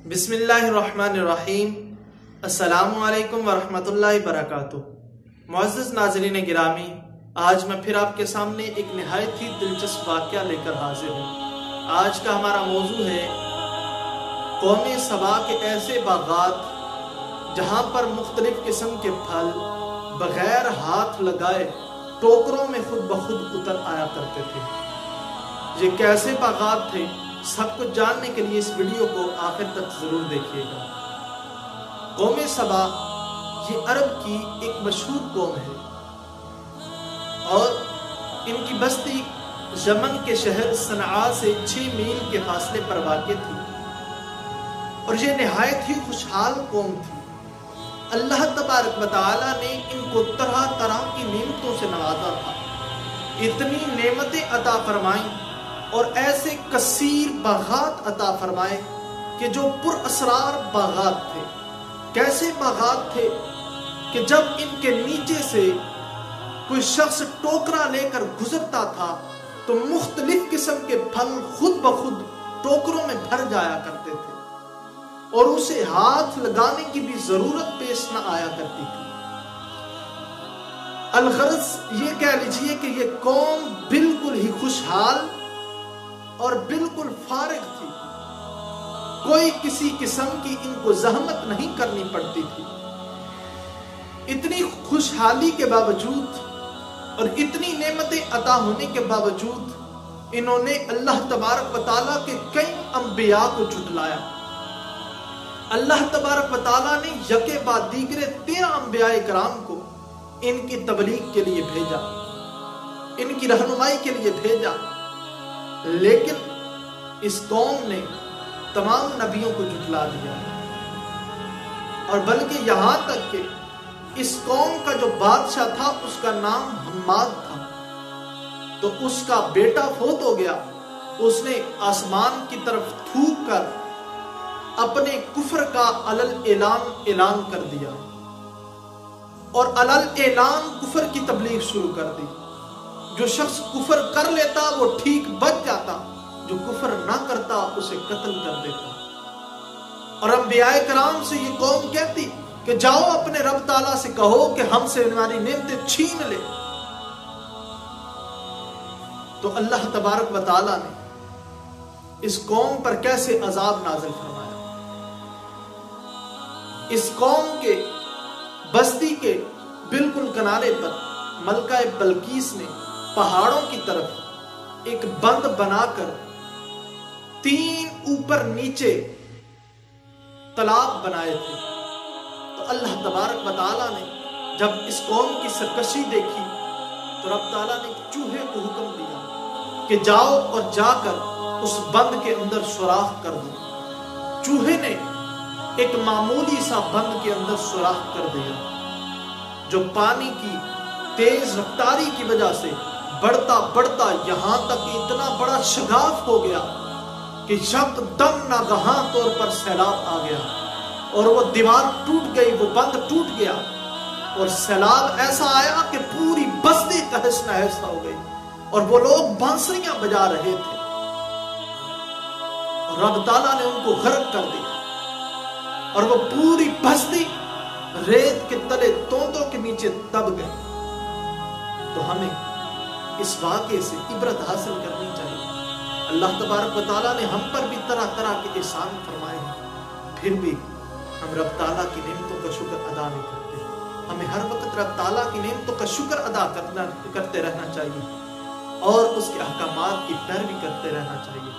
बिस्मिल्लाहिर्रहमानिर्रहीम। अस्सलामु अलैकुम वरहमतुल्लाहि वबरकातुह। मुअज़्ज़ज़ नाज़रीन गिरामी, आज मैं फिर आपके सामने एक निहायत ही दिलचस्प वाक़या लेकर हाजिर हूँ। आज का हमारा मौजू है कौम सबा के ऐसे बागात जहाँ पर मुख्तलिफ किस्म के फल बग़ैर हाथ लगाए टोकरों में खुद ब खुद उतर आया करते थे। ये कैसे बागात थे, सब कुछ जानने के लिए इस वीडियो को आखिर तक जरूर देखिएगा। कौम सबा ये अरब की एक मशहूर कौम है और इनकी बस्ती यमन के शहर सनआ से 6 मील के फासले पर वाक़ थी और ये निहायत ही खुशहाल कौम थी। अल्लाह तबारक व तआला ने इनको तरह तरह की नेमतों से नवाजा था। इतनी नेमतें अता फरमाई और ऐसे कसीर बागात अता फरमाए कि जो पुरअसरार बागात थे। कैसे बागात थे कि जब इनके नीचे से कोई शख्स टोकरा लेकर गुजरता था तो मुख्तलिफ किस्म के फल खुद ब खुद टोकरों में भर जाया करते थे और उसे हाथ लगाने की भी जरूरत पेश न आया करती थी। अलगर्ज ये कह लीजिए कि ये कौम बिल्कुल ही खुशहाल और बिल्कुल फारिग थी। कोई किसी किस्म की इनको जहमत नहीं करनी पड़ती थी। इतनी खुशहाली के बावजूद और इतनी नेमतें अता होने के बावजूद इन्होंने अल्लाह तबारक व तआला के कई अंबिया को झुटलाया। अल्लाह तबारक व तआला ने यके बाद दीगरे 13 अंबिया कराम को इनकी तबलीग के लिए भेजा, इनकी रहनुमाई के लिए भेजा, लेकिन इस कौम ने तमाम नबियों को झुठला दिया। और बल्कि यहां तक कि इस कौम का जो बादशाह था उसका नाम हम्माद था, तो उसका बेटा फौत हो गया। उसने आसमान की तरफ थूक कर अपने कुफ्र का ऐलान कर दिया और ऐलान कुफ्र की तबलीग शुरू कर दी। जो शख्स कुफर कर लेता वो ठीक बच जाता, जो कुफर ना करता उसे कत्ल कर देता। और अंबिया कराम से ये कौम कहती कि जाओ अपने रब ताला से कहो कि हमसे हमारी नेमतें छीन ले। तो अल्लाह तबारक व तआला ने इस कौम पर कैसे अजाब नाज़िल फरमाया। इस कौम के बस्ती के बिल्कुल किनारे पर मलका बल्कीस ने पहाड़ों की तरफ एक बंद बनाकर 3 ऊपर नीचे तालाब बनाए थे। तो अल्लाह तबारक व तआला ने जब इस कौम की सरकशी देखी तो रब ताला ने चूहे को हुक्म दिया कि जाओ और जाकर उस बंद के अंदर सुराख कर दो। चूहे ने एक मामूली सा बंद के अंदर सुराख कर दिया, जो पानी की तेज रफ्तारी की वजह से बढ़ता बढ़ता यहां तक इतना बड़ा शगाफ हो गया कि यकदम नागहां तौर पर सैलाब आ गया और वो दीवार टूट गई, वो बंद टूट गया और सैलाब ऐसा आया कि पूरी बस्ती तहस नहस हो गई और वो लोग बांसुरियां बजा रहे थे और रब ताला ने उनको गर्क कर दिया और वो पूरी बस्ती रेत के तले तोंतों के नीचे दब गई। तो हमें इस वाक़े से इबरत हासिल करनी चाहिए। अल्लाह तबारक व तआला ने हम पर भी तरह तरह के एहसान फरमाए हैं, फिर भी हम रब ताला की नेमतों का शुक्र अदा नहीं करते। हमें हर वक्त रब ताला की नेमतों का शुक्र अदा करते रहना चाहिए और उसके अहकामात की पैरवी करते रहना चाहिए।